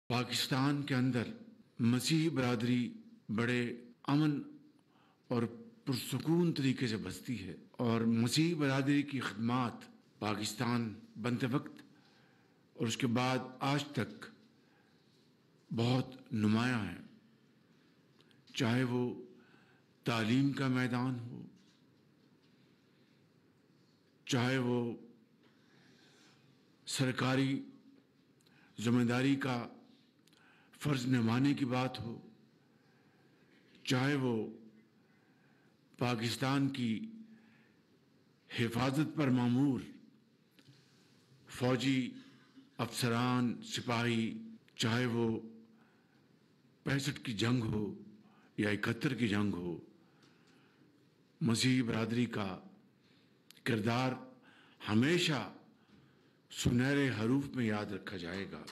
پاکستان کے اندر مسیحی برادری بڑے امن اور پرسکون طریقے سے بستی ہے، اور مسیحی برادری کی خدمات پاکستان بنتے وقت اور اس کے بعد آج تک بہت نمایاں ہیں، چاہے وہ تعلیم کا میدان ہو، چاہے وہ سرکاری ذمہ داری کا فرض نبھانے کی بات ہو، چاہے وہ پاکستان کی حفاظت پر مامور فوجی افسران سپاہی، چاہے وہ 65 کی جنگ ہو یا 71 کی جنگ ہو، مسیحی برادری کا کردار ہمیشہ سنہرے حروف میں یاد رکھا جائے گا۔